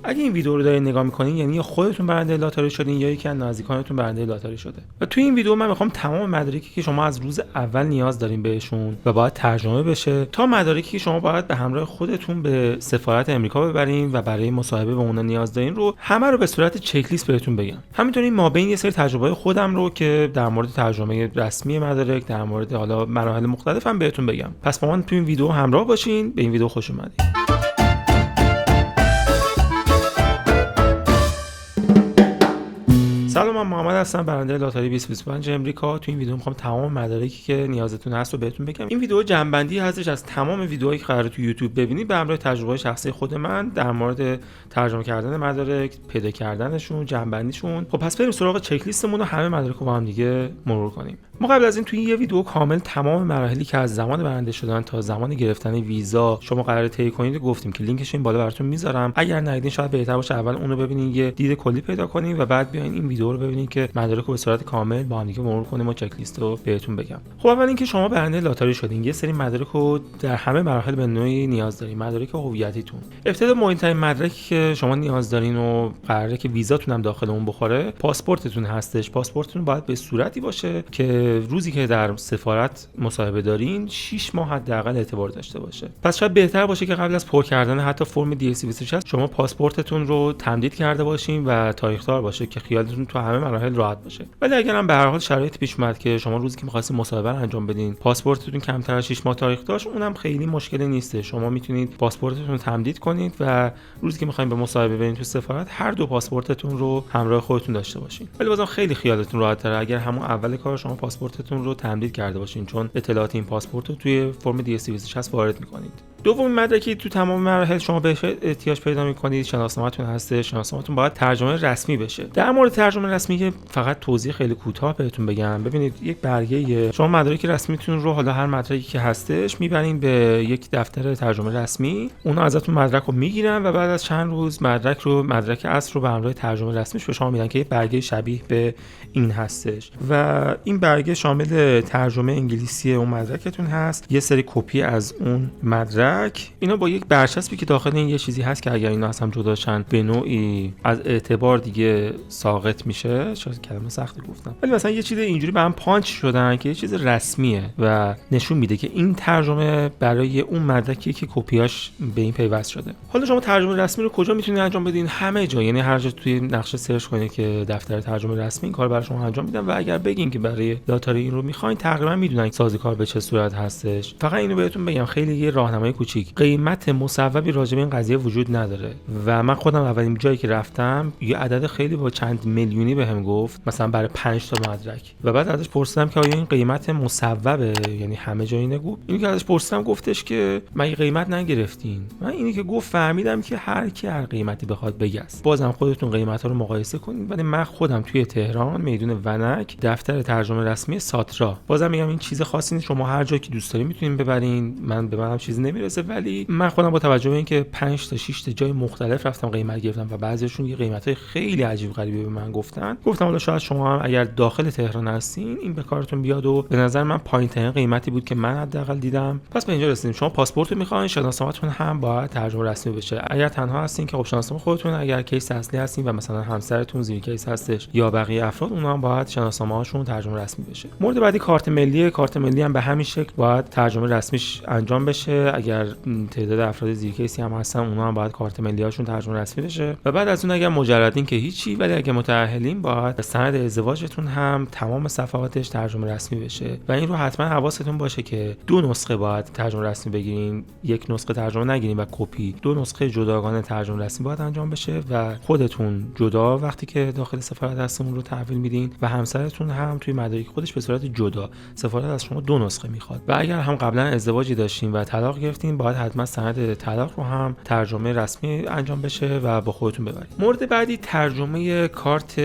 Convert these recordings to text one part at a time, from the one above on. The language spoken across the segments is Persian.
اگه این ویدیو رو دارین نگاه میکنین یعنی یا خودتون برنده لاتاری شدین یا یکی از نزدیکانتون برنده لاتاری شده. و توی این ویدیو من میخوام تمام مدارکی که شما از روز اول نیاز دارین بهشون و باید ترجمه بشه تا مدارکی که شما باید به همراه خودتون به سفارت امریکا ببرین و برای مصاحبه به اونا نیاز دارین رو همه رو به صورت چک لیست بهتون بگم. همینطوری مابین یه سری تجربه خودم رو که در مورد ترجمه رسمی مدارک، در مورد حالا مراحل مختلفم بهتون بگم. پس با من توی این ویدیو همراه باشین. به این ویدیو خوش اومدید. سلام، من محمد هستم، برنده لاتاری 2025 امریکا. تو این ویدیو میخوام تمام مدارکی که نیازتون هست رو بهتون بگم. این ویدیو جنبندی هستش از تمام ویدیوهایی که قراره تو یوتیوب ببینید به همراه تجربه شخصی خود من در مورد ترجمه کردن مدارک، پیدا کردنشون، جنبندیشون. خب پس بریم سراغ چک لیستمون و همه مدارک رو با هم دیگه مرور کنیم. ما قبل از این توی یه ویدیو کامل تمام مراحلی که از زمان برنده شدن تا زمان گرفتن ویزا شما قراره طی کنید گفتیم که لینکش این بالا براتون میذارم. اگر ندیدین شاید بهتر باشه اول اون رو ببینین، یه دید کلی پیدا کنین و بعد بیاین این ویدیو رو ببینین که مدارک رو به صورت کامل با هم دیگه مرور کنیم و چک لیست رو بهتون بگم. خب اول اینکه شما برنده لاتاری شدین، یه سری مدارک رو در همه مراحل به نوعی نیاز دارین. مدارک هویتیتون، ابتدا مهمترین مدرکی که شما نیاز دارین و قراره که ویزاتون هم داخل اون بخوره، پاسپورتتون هستش. پاسپورتتون باید به صورتی باشه که روزی که در سفارت مصاحبه دارین 6 ماه حداقل اعتبار داشته باشه. پس شاید بهتر باشه که قبل از پر کردن حتی فرم دی سی 26 شما پاسپورتتون رو تمدید کرده باشین و تاریخ‌دار باشه که خیالتون تو همه مراحل راحت باشه. ولی اگر هم به هر حال شرایط پیش اومد که شما روزی که می‌خواستید مصاحبه رو انجام بدین پاسپورتتون کمتر از 6 ماه تاریخ داشت، اونم خیلی مشکلی نیسته. شما میتونید پاسپورتتون رو تمدید کنید و روزی که می‌خواید به مصاحبه برین تو سفارت هر دو پاسپورتتون رو همراه خودتون داشته باشین. ولی بازم خیلی خیالتون راحت‌تره اگر همون اول کار شما پاسپورتتون رو تمدید کرده باشین، چون اطلاعات این پاسپورت رو توی فرم دی اس 26 وارد می‌کنید. دومین مدرکی تو تمام مراحل شما بهش احتیاج پیدا می‌کنید شناسنامه‌تون هست. شناسنامه‌تون باید ترجمه رسمی بشه. در مورد ترجمه رسمی که فقط توضیح خیلی کوتاه بهتون بگم، ببینید یک برگه شما مدارک رسمیتون رو، حالا هر مدرکی که هستش، میبرین به یک دفتر ترجمه رسمی. اونا ازتون مدرک رو میگیرن و بعد از چند روز مدرک اصل رو به همراه ترجمه رسمیش به شما میدن که یک برگه شبیه به این هستش و این برگه شامل ترجمه انگلیسی اون مدرکتون هست، یه سری کپی از اون مدرک. اینا با یک برچسبی که داخل این یه چیزی هست که اگر اینا از هم جداشن به نوعی از اعتبار دیگه ساقط میشه. شاید کلمه سختی گفتم، ولی مثلا یه چیز اینجوری به هم پانچ شدن که یه چیز رسمیه و نشون میده که این ترجمه برای اون مدرکی که کپیاش به این پیوست شده. حالا شما ترجمه رسمی رو کجا میتونید انجام بدین؟ همه جا، یعنی هر جا توی نقشه سرچ کنید که دفتر ترجمه رسمی، این کار برای شما انجام میدن. و اگر بگین که برای لاتاری این رو میخواین تقریبا میدونن سازوکار به چه صورت هستش. فقط اینو بهتون بگم، خیلی یه راهنمای کوچیک، قیمت مصوبی راجع به این قضیه وجود نداره و من خودم اولین جایی که رفتم یه عدد خیلی با چند میلیونی بهم گفت، مثلا برای 5 تا مدرک، و بعد ازش پرسیدم که آیا این قیمت مصوبه، یعنی همه جایی نگو. اینی که ازش پرسیدم گفتش که مگه قیمت نگرفتین؟ من اینی که گفت فهمیدم که هر کی هر قیمتی بخواد بگست. بازم خودتون قیمتا رو مقایسه کنید. ولی من خودم توی تهران میدون ونک دفتر ترجمه رسمی ساترا، بازم میگم این چیز خاصی نیست، شما هر جایی که دوست دارین میتونین ببرین. به منم چیزی نمیرسه، ولی من خودم با توجه به اینکه 5 تا 6 تا جای مختلف رفتم قیمت گرفتم و بعضیشون یه قیمتای خیلی عجیب غریبی به من گفتم حالا شاید شما هم اگر داخل تهران هستین این به کارتون بیاد. و به نظر من پایین‌ترین قیمتی بود که من حداقل دیدم. پس به اینجا رسیدیم. شما پاسپورت رو می‌خواین، شناسنامه‌تون هم باید ترجمه رسمی بشه. اگر تنها هستین که خب شناسنامه خودتون، اگر کیس اصلی هستین و مثلا همسرتون زیر کیس هستش یا بقیه افراد، اونها هم باید شناسنامه‌هاشون ترجمه رسمی بشه. مورد بعدی کارت ملی. کارت ملی هم به همین شکل باید ترجمه رسمیش انجام بشه. اگر تعداد افراد زیر کیسی هم هستن اونها هم باید کارت ملی هاشون ترجمه رسمی بشه. و بعد از اون اگر مجردین که هیچی، ولی اگر متأهلین باید سند ازدواجتون هم تمام صفحاتش ترجمه رسمی بشه. و این رو حتما حواستون باشه که 2 نسخه باید ترجمه رسمی بگیرین، یک نسخه ترجمه نگیرین و کپی. 2 نسخه جداگانه ترجمه رسمی باید انجام بشه و خودتون جدا وقتی که داخل سفارت هستون رو تحویل میدین و همسرتون هم توی مدارک خودش به صورت جدا. سفارت از شما 2 نسخه میخواد. و اگر هم قبلا ازدواجی داشتین و طلاق گرفتین باید حتما سند طلاق رو هم ترجمه رسمی انجام بشه و با خودتون ببرید. مورد بعدی ترجمه کارت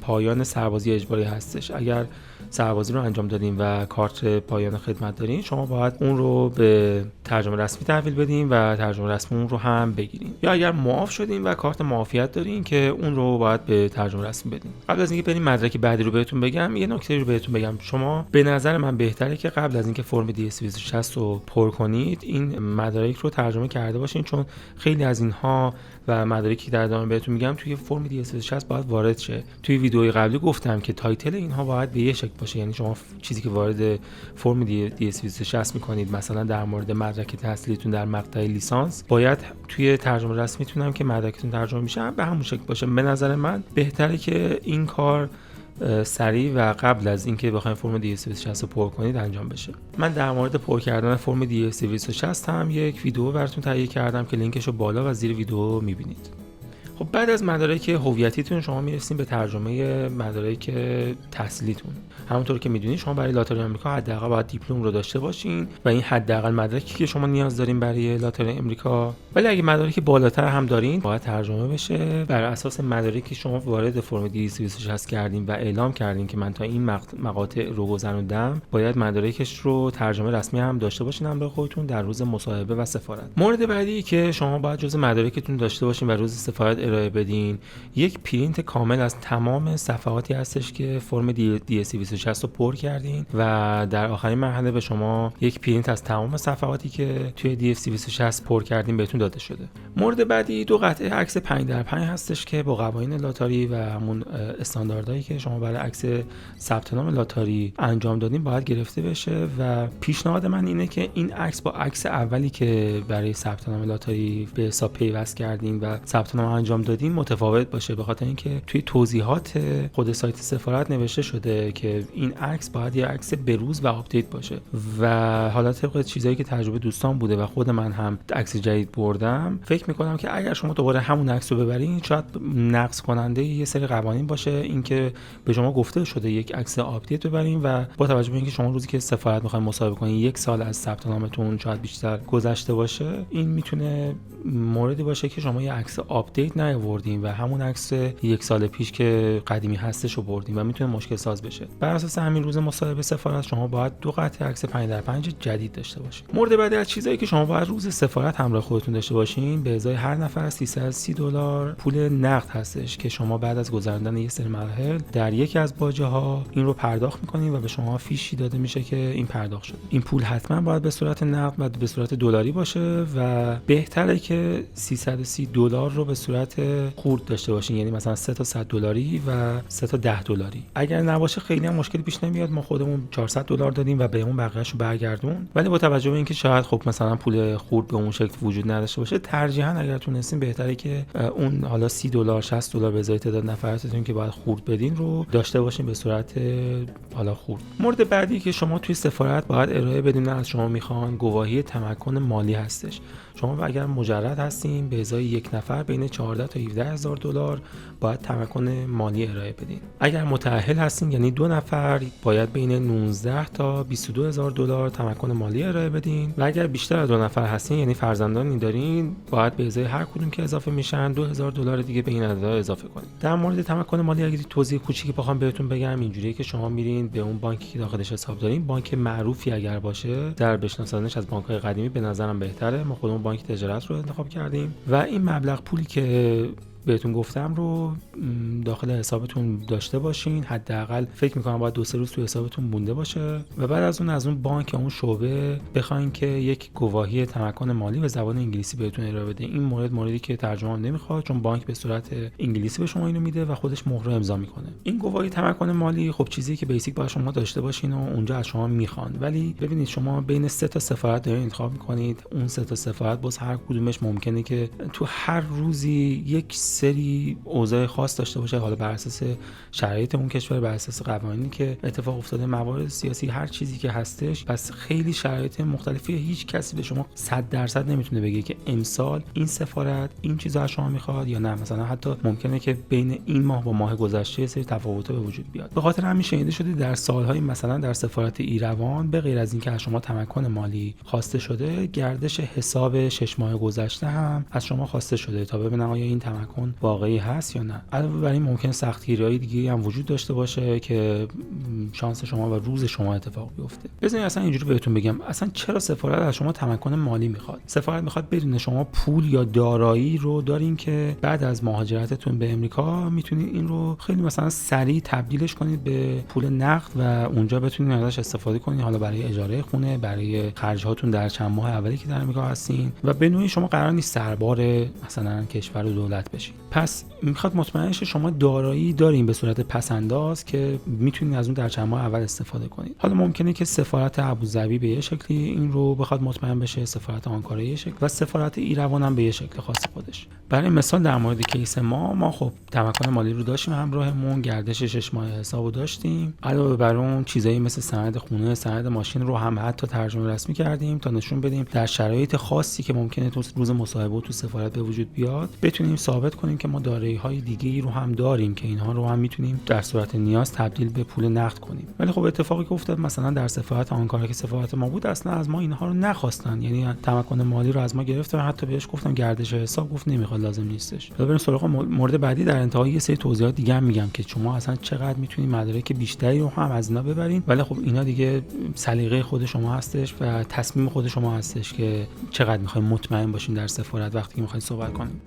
پایان سربازی اجباری هستش. اگر سربازی رو انجام دادین و کارت پایان خدمت دارین شما باید اون رو به ترجمه رسمی تحویل بدین و ترجمه رسمی اون رو هم بگیرین. یا اگر معاف شدین و کارت معافیت دارین که اون رو باید به ترجمه رسمی بدین. قبل از اینکه بریم مدرک بعدی رو بهتون بگم یه نکته رو بهتون بگم. شما به نظر من بهتره که قبل از اینکه فرم دی اس 26 رو پر کنید این مدارک رو ترجمه کرده باشین، چون خیلی از اینها و مدارکی که در ادامه بهتون میگم توی فرم DS260 باید وارد شه. توی ویدئوی قبلی گفتم که تایتل اینها باید به یه شکل باشه، یعنی شما چیزی که وارد فرم DS260 میکنید، مثلا در مورد مدرک تحصیلیتون در مقطع لیسانس، باید توی ترجمه رسمیتون هم که مدرکتون ترجمه میشه به همون شکل باشه. به نظر من بهتره که این کار سریع و قبل از اینکه بخواید فرم DS260 رو پر کنید انجام بشه. من در مورد پر کردن فرم DS260 هم یک ویدیو براتون تهیه کردم که لینکش رو بالا و زیر ویدیو میبینید. خب بعد از مدارک هویتیتون شما میرسید به ترجمه مدارک تحصیلیتون. همونطور که میدونید شما برای لاتاری آمریکا حداقل باید دیپلم رو داشته باشین و این حداقل مدرکی که شما نیاز دارین برای لاتاری آمریکا. ولی اگه مدارک بالاتر هم دارین باید ترجمه بشه. بر اساس مدارکی که شما وارد فرم DS260 کردین و اعلام کردین که من تا این مقاطع رو گذروندم، باید مدارکش رو ترجمه رسمی هم داشته باشین همراه خودتون در روز مصاحبه و سفارت. مورد بعدی که شما باید جزء مدارکتون داشته باشین و روز سفارت ارائه بدین، یک پرینت کامل از تمام صفحاتی هستش که فرم DS260 رو پر کردین و در آخرین مرحله به شما یک پرینت از تمام صفحاتی که توی DS260 پر کردین بهتون داده شده. مورد بعدی 2 قطعه عکس 5x5 هستش که با قوانین لاتاری و همون استانداردهایی که شما برای عکس ثبت نام لاتاری انجام دادین باید گرفته بشه و پیشنهاد من اینه که این عکس با عکس اولی که برای ثبت نام لاتاری به حساب پیوست کردین و ثبت نام انجام دادین متفاوت باشه، به خاطر اینکه توی توضیحات خود سایت سفارت نوشته شده که این عکس باید یه عکس بروز و آپدیت باشه و حالا طبق چیزایی که تجربه دوستان بوده و خود من هم عکس جدید بردم، فکر میکنم که اگر شما دوباره همون عکس رو ببرین شاید نقض کننده یه سری قوانین باشه، اینکه به شما گفته شده یک عکس آپدیت ببرین و با توجه به اینکه شما روزی که سفارت میخواین مصاحبه کنین 1 سال از ثبت نامتون شاید بیشتر گذشته باشه، این میتونه موردی باشه که شما یه عکس آپدیت نیاوردین و همون عکس 1 سال پیش که قدیمی هستش رو بردین و میتونه مشکل ساز بشه. بر اساس همین روز مصاحبه سفارت شما باید 2 قطعه عکس 5x5 جدید داشته باشین. مورد بعدی از چیزایی که شما باید روز سفارت همراه خودتون داشته باشین، به ازای هر نفر $330 پول نقد هستش که شما بعد از گذراندن یه سری مراحل در یکی از باجه ها این رو پرداخت میکنین و به شما فیشی داده میشه که این پرداخت شده. این پول حتما باید به صورت نقد و به صورت دلاری باشه و بهتره که $330 رو به صورت خورد داشته باشین، یعنی مثلا 3 تا $100 و 3 تا $10. اگر نباشه خیلی هم مشکلی پیش نمیاد، ما خودمون $400 دادیم و بهمون بقیه‌اش رو برگردون. ولی با توجه به اینکه شاید خب مثلا پول خورد به اون شکل وجود نداشته باشه، ترجیحاً اگر تونستین بهتره که اون حالا $30 $60 به ازای تعداد نفراتتون که باید خورد بدین رو داشته باشین به صورت حالا خورد. مورد بعدی که شما توی سفارت باید ارائه بدین از شما میخوان گواهی تمکن مالی هستش. شما اگر مجرد هستین به ازای یک نفر بین 14 تا $17,000 باید تمکن مالی ارائه بدین. اگر متأهل هستین یعنی 2 نفر باید بین 19 تا $22,000 تمکن مالی ارائه بدین و اگر بیشتر از 2 نفر هستین یعنی فرزندانی دارین باید به ازای هر کدوم که اضافه میشن $2,000 دیگه به این عدد اضافه کنید. در مورد تمکن مالی اگه توضیح کوچیکی بخوام بهتون بگم اینجوریه که شما میرین به اون بانکی که داخلش حساب دارین، بانک معروفی اگر باشه در بشناسانش از بانک‌های قدیمی به نظرم بهتره. ما خودمون بانک تجارت رو انتخاب کردیم و این مبلغ پولی که بهتون گفتم رو داخل حسابتون داشته باشین. حداقل فکر میکنم باید 2-3 روز تو حسابتون مونده باشه و بعد از اون بانک یا اون شعبه بخواین که یک گواهی تمکن مالی به زبان انگلیسی بهتون ارائه بده. این موردی که ترجمه نمیخواد چون بانک به صورت انگلیسی به شما اینو میده و خودش مهر امضا میکنه. این گواهی تمکن مالی خب چیزی که بیسیک باید شما داشته باشین و اونجا از شما میخوان، ولی ببینید شما بین 3 تا سفارت دارین انتخاب میکنید. اون 3 تا سفارت باز هر کدومش ممکنه که تو هر روزی یک سری اوضاع خاص داشته باشه، حالا بر اساس شرایط اون کشور، بر اساس قوانینی که اتفاق افتاده، موارد سیاسی، هر چیزی که هستش. پس خیلی شرایط مختلفی، هیچ کسی به شما 100% نمیتونه بگه که امسال این سفارت این چیزا از شما میخواد یا نه. مثلا حتی ممکنه که بین این ماه با ماه گذشته یه سری تفاوت‌ها به وجود بیاد. به خاطر همین شنیده شده در سالهای مثلا در سفارت ایروان به غیر از اینکه از شما تمکن مالی خواسته شده، گردش حساب 6 ماه گذشته هم از شما خواسته شده تا ببینن آیا این تمکن واقعی هست یا نه. علاوه بر این ممکن سختگیری‌های دیگه هم وجود داشته باشه که شانس شما و روز شما اتفاق بیفته. بذارید اصلا اینجوری بهتون بگم، اصلا چرا سفارت از شما تمکن مالی میخواد؟ سفارت میخواد بدون شما پول یا دارایی رو دارین که بعد از مهاجرتتون به امریکا میتونید این رو خیلی مثلا سریع تبدیلش کنید به پول نقد و اونجا بتونید ازش استفاده کنید، حالا برای اجاره خونه، برای خرجاتون در چند ماه اولی که در امریکا هستین، و به نوعی شما قرار نیست سربار مثلا کشور و دولت بشین. پس میخواد مطمئن شه شما دارایی دارین به صورت پسنداز که میتونید از اون در چند ماه اول استفاده کنید. حالا ممکنه که سفارت ابوظبی به یه شکلی این رو بخواد مطمئن بشه، سفارت آنکارا به یه شکل و سفارت ایروان هم به یه شکل خاص خودش. برای مثال در مورد کیس ما خب تمکن مالی رو داشتیم همراهمون، گردش 6 ماه حسابو داشتیم، علاوه بر اون چیزایی مثل سند خونه، سند ماشین رو هم حتی ترجمه رسمی کردیم تا نشون بدیم در شرایط خاصی که ممکنه تو روز مصاحبه تو سفارت به وجود بیاد بتونیم ثابت کنیم که ما دارایی‌های دیگه‌ای رو هم داریم که اینها رو هم میتونیم در صورت نیاز تبدیل به پول نقد کنیم. ولی خب اتفاقی که افتاد مثلا در سفارت آنکارا که سفارت ما بود، اصلا از ما اینها رو نخواستن، یعنی تمکن مالی رو از ما گرفتن، حتی بهش گفتم گردش حساب، گفت نمیخواد، لازم نیستش. حالا بریم سراغ مورد بعدی. در انتهای یه سری توضیحات دیگه هم میگم که شما اصلا چقدر میتونید مدارک بیشتری رو هم از اینا ببرین، ولی خب اینا دیگه سلیقه خود شما هستش و تصمیم خود شما هستش که چقدر میخواید مطمئن باشین در سفارت وقتی که میخواید صحبت کنین.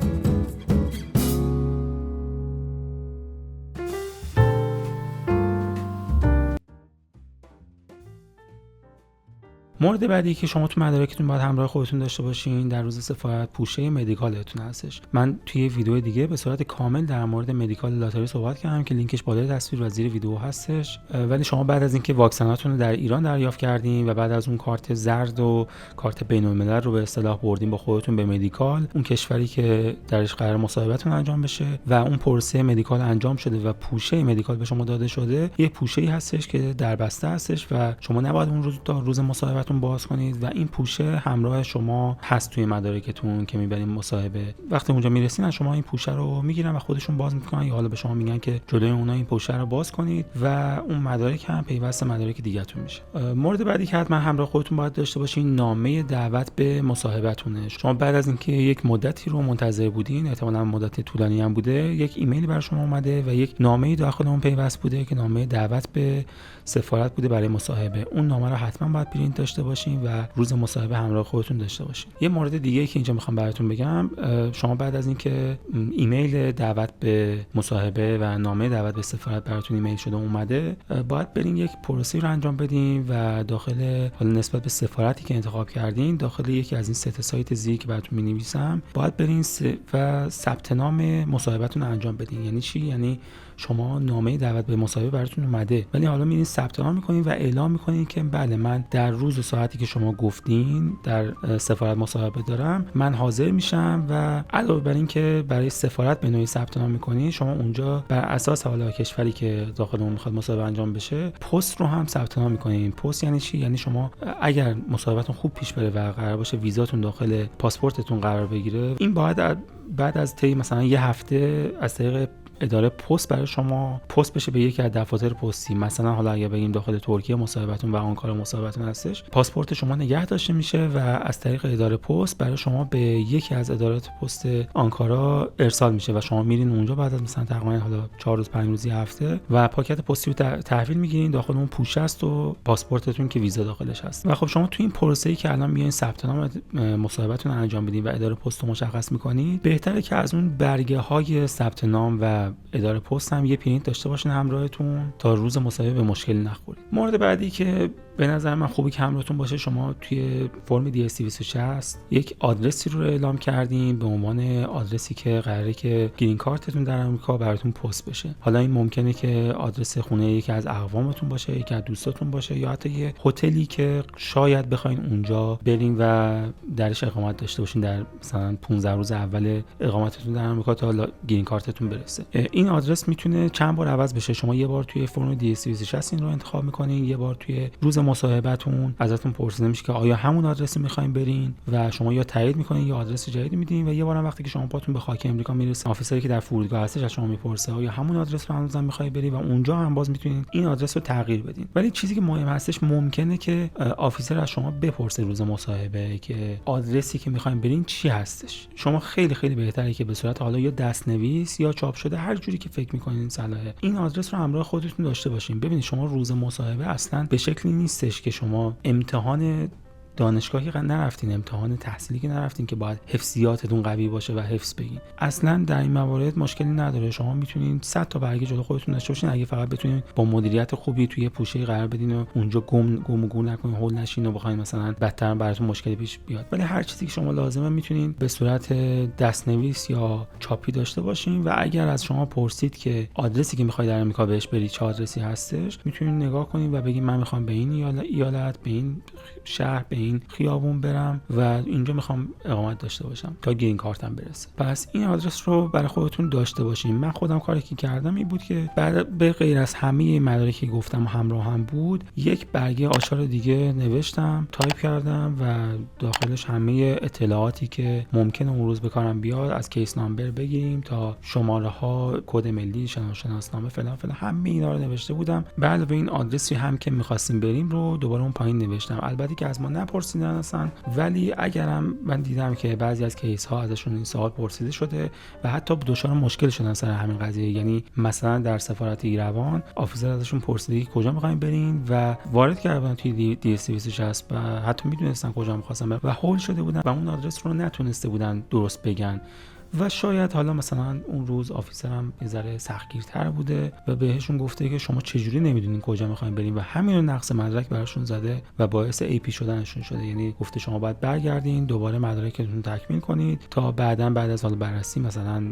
مورد بعدی که شما تو مدارکتون باید همراه خودتون داشته باشین در روز سفارت پوشه مدیکالتون هستش. من توی ویدیو دیگه به صورت کامل در مورد مدیکال لاتاری صحبت کردم که لینکش بالای تصویر و زیر ویدیو هستش. ولی شما بعد از اینکه واکسناتون رو در ایران دریافت کردین و بعد از اون کارت زرد و کارت بین‌الملل رو به اصطلاح بردین با خودتون به مدیکال، اون کشوری که درش قرار مصاحبهتون انجام بشه و اون پروسه مدیکال انجام شده و پوشه مدیکال به شما داده شده، یه پوشه‌ای هستش که در بسته هستش و شما نباید اون روز تا روز مصاحبه باز کنید و این پوشه همراه شما هست توی مدارکتون که میبرین مصاحبه. وقتی اونجا میرسین از شما این پوشه رو میگیرن و خودشون باز میکنن یا حالا به شما میگن که جلوی اونها این پوشه رو باز کنید و اون مدارک هم پیوست مدارک دیگه‌تون میشه. مورد بعدی که حتما همراه خودتون باید داشته باشین نامه دعوت به مصاحبهتونه. شما بعد از اینکه یک مدتی رو منتظر بودین، احتمالاً مدت طولانی هم بوده، یک ایمیلی برای شما اومده و یک نامه‌ای داخل اون پیوست بوده که نامه دعوت به سفارت بوده برای مصاحبه. اون نامه رو حتما باید پرینت داشته باشین و روز مصاحبه همراه خودتون داشته باشین. یه مورد دیگه که اینجا میخوام براتون بگم، شما بعد از اینکه ایمیل دعوت به مصاحبه و نامه دعوت به سفارت براتون ایمیل شده اومده، باید برین یک پروسه رو انجام بدین و داخل حالا نسبت به سفارتی که انتخاب کردین داخل یکی از این سه سایت زیر که براتون می‌نویسم باید برین و ثبت نام مصاحبهتون رو انجام بدین. یعنی چی؟ یعنی شما نامه دعوت به مصاحبه براتون اومده ولی حالا میرین ثبت نام میکنین و اعلام میکنین که بله من در روز و ساعتی که شما گفتین در سفارت مصاحبه دارم، من حاضر میشم. و علاوه بر این که برای سفارت به نوعی ثبت نام میکنین، شما اونجا بر اساس حالا کشوری که داخل اون میخواد مصاحبه انجام بشه پست رو هم ثبت نام میکنین. پست یعنی چی؟ یعنی شما اگر مصاحبهتون خوب پیش بره و قرار باشه ویزاتون داخل پاسپورتتون قرار بگیره، این باید بعد از طی مثلا یه هفته از طریق اداره پست برای شما پست بشه به یکی از دفاتر پستی. مثلا حالا اگه بگیم داخل ترکیه مصاحبهتون و آنکارا مصاحبهتون هستش، پاسپورت شما نگه داشته میشه و از طریق اداره پست برای شما به یکی از ادارات پست آنکارا ارسال میشه و شما میرین اونجا بعد از مثلا تقریبا حالا 4 روز 5 روز هفته و پاکت پستی رو تحویل میگیرین. داخل اون پوشه است و پاسپورتتون که ویزا داخلش هست. و خب شما تو این پروسه‌ای که الان میایین ثبت نام مصاحبهتون انجام بدین و اداره پست رو مشخص میکنید، بهتره که از اون برگه های ثبت نام و اداره پست هم یه پرینت داشته باشین همراهتون تا روز مصاحبه به مشکلی نخورید. مورد بعدی که به نظر من خوبه که همراهتون باشه، شما توی فرم DS260 یک آدرسی رو اعلام کردین به عنوان آدرسی که قراره که گرین کارتتون در آمریکا براتون پست بشه. حالا این ممکنه که آدرس خونه یکی از اقوامتون باشه، یکی از دوستاتون باشه یا حتی یه هتلی که شاید بخواین اونجا برین و درش اقامت داشته باشین در مثلا 15 روز اول اقامتتون در آمریکا تا گرین کارتتون برسه. این آدرس میتونه چند بار عوض بشه. شما یه بار توی فرم DS260 این رو انتخاب میکنین، یه بار توی روز مصاحبهتون ازتون پرسیده میشه که آیا همون آدرسی میخواین برین و شما یا تایید میکنین یا آدرس جدیدی میدین و یه بارم وقتی که شما پاتون به خاک امریکا میرسه، آفیسری که در فرودگاه هستش از شما میپرسه آیا همون آدرس رو هنوزم میخوای بری و اونجا هم باز میتونین این آدرس رو تغییر بدین. ولی چیزی که مهم هستش، ممکنه که آفیسر از شما بپرسه روز مصاحبه که آدرسی که میخواین برین چی هستش. شما خیلی خیلی بهتره که به صورت حالا یا دستنویس یا چاپ شده هر جوری که فکر میکنین صلاحه، این آدرس رو همراه خودتون داشته باشین. ببینید شما روز مصاحبه اصلا به شکلی نیستش که شما امتحان دانشگاهی نرفتین، امتحان تحصیلی که نرفتین که باید حفظیاتتون قوی باشه و حفظ بگین. اصلا در این موارد مشکلی نداره. شما میتونین 100 تا برگه جلو خودتون داشته باشین اگه فقط بتونین با مدیریت خوبی توی پوشه قرار بدین و اونجا گم و گور نکنین، هول نشین و بخواید مثلا بدتر براتون مشکلی پیش بیاد. ولی هر چیزی که شما لازمه میتونین به صورت دستنویس یا چاپی داشته باشین و اگر از شما پرسید که آدرسی که میخواید در امریکا بهش برید چه آدرسی هستش، میتونین نگاه کنین و بگین من میخوام به این ایالت، به این شهر، به این خیابون برم و اینجا میخوام اقامت داشته باشم تا گرین کارتم برسه. پس این آدرس رو برای خودتون داشته باشین. من خودم کاری که کردم این بود که بعد به غیر از همه مدارکی که گفتم همراه هم بود، یک برگه آچار دیگه نوشتم، تایپ کردم و داخلش همه اطلاعاتی که ممکنه اون روز به کارم بیاد از کیس نامبر بگیریم تا شماره ها، کد ملی، شناسنامه فلان فلان، همه اینا رو نوشته بودم. بعد به این آدرسی هم که می‌خواستیم بریم رو دوباره اون پایین نوشتم. البته که از ما نپرسیدن اصلا، ولی اگرم من دیدم که بعضی از کیس ها ازشون این سوال پرسیده شده و حتی دچار مشکل شدن سر همین قضیه. یعنی مثلا در سفارت ایروان آفیسر ازشون پرسیده که کجا می‌خواید برین و وارد کردن توی DS260 و حتی میدونستن کجا می‌خواستن برن و هول شده بودن و اون آدرس رو نتونسته بودن درست بگن و شاید حالا مثلا اون روز آفیسرم یه ذره سختگیرتر بوده و بهشون گفته که شما چجوری نمیدونین کجا میخواین برین و همین رو نقص مدرک براشون زده و باعث AP شدنشون شده. یعنی گفته شما باید برگردین دوباره مدرکتون تکمیل کنید تا بعد از حال بررسی مثلا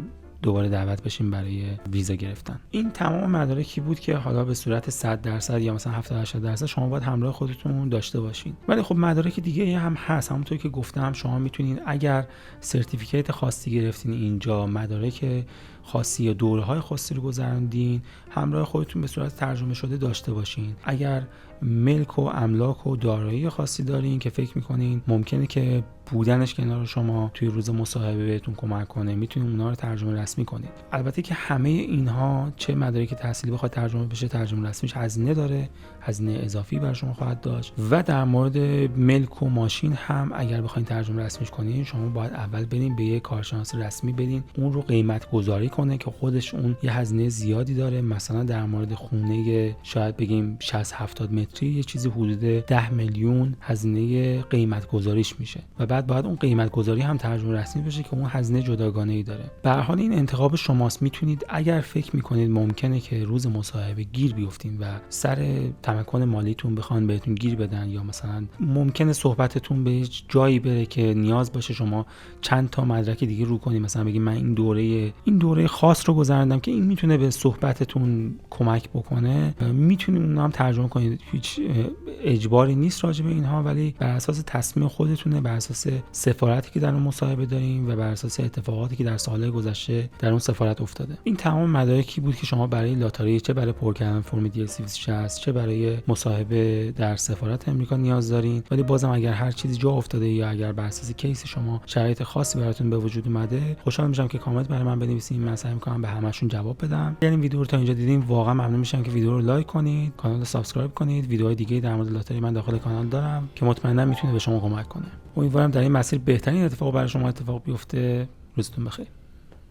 دوباره دعوت بشیم برای ویزا گرفتن. این تمام مدارکی بود که حالا به صورت 100% یا مثلا 70-80% شما باید همراه خودتون داشته باشین. ولی خب مدارک دیگه هم هست. همونطور که گفتم شما میتونین اگر سرتیفیکیت خاصی گرفتین اینجا، مدارک خاصی یا دوره‌های خاصی رو گذروندین، همراه خودتون به صورت ترجمه شده داشته باشین. اگر ملک و املاک و دارایی خاصی دارین که فکر میکنین ممکنه که بودنش کنار شما توی روز مصاحبه بهتون کمک کنه، میتونید اونها رو ترجمه رسمی کنید. البته که همه اینها چه مدارک تحصیلی بخواد ترجمه بشه، ترجمه رسمیش هزینه داره، هزینه اضافی برای شما خواهد داشت. و در مورد ملک و ماشین هم اگر بخواید ترجمه رسمیش کنین، شما باید اول برین به یه کارشناس رسمی بدین اون رو قیمت گذاری کنه که خودش اون یه هزینه زیادی داره. مثلا در مورد خونه شاید بگیم 60-70 متری یه چیزی حدود 10 میلیون هزینه قیمت گذاریش میشه و بعد باید اون قیمت گذاری هم ترجمه رسمی بشه که اون هزینه جداگانه‌ای داره. به هر حال این انتخاب شماست. میتونید اگر فکر میکنید ممکنه که روز مصاحبه گیر بیفتین و سر تمکن مالیتون بخوان بهتون گیر بدن یا مثلا ممکنه صحبتتون به جایی بره که نیاز باشه شما چند تا مدرک دیگه رو کنید، مثلا بگید من این دوره خاص رو گذروندم که این میتونه به صحبتتون کمک بکنه، میتونید اونها هم ترجمه کنید. هیچ اجباری نیست راجع به اینها، ولی بر اساس تصمیم خودتونه، بر اساس سفارتی که در اون مصاحبه داریم و بر اساس اتفاقاتی که در سالهای گذشته در اون سفارت افتاده. این تمام مدارکی بود که شما برای لاتاری، چه برای پر کردن فرم DS260 چه برای مصاحبه در سفارت امریکا نیاز دارین. ولی بازم اگر هر چیزی جا افتاده یا اگر بر اساس کیس شما شرایط خاصی براتون به وجود اومده، خوشحال میشم که کامنت برای من بنویسین. من سعی می‌کنم به همه‌شون جواب بدم. یعنی ویدیو رو تا اینجا دیدین واقعا ممنون میشم که ویدیو رو لایک کنید، کانال رو سابسکرایب کنید. ویدیوهای دیگه در مورد لاتاری من داخل کانال دارم که مطمئنا میتونه به شما کمک کنه. امیدوارم در این مسیر بهترین اتفاق برای شما اتفاق بیفته. روزتون بخیر.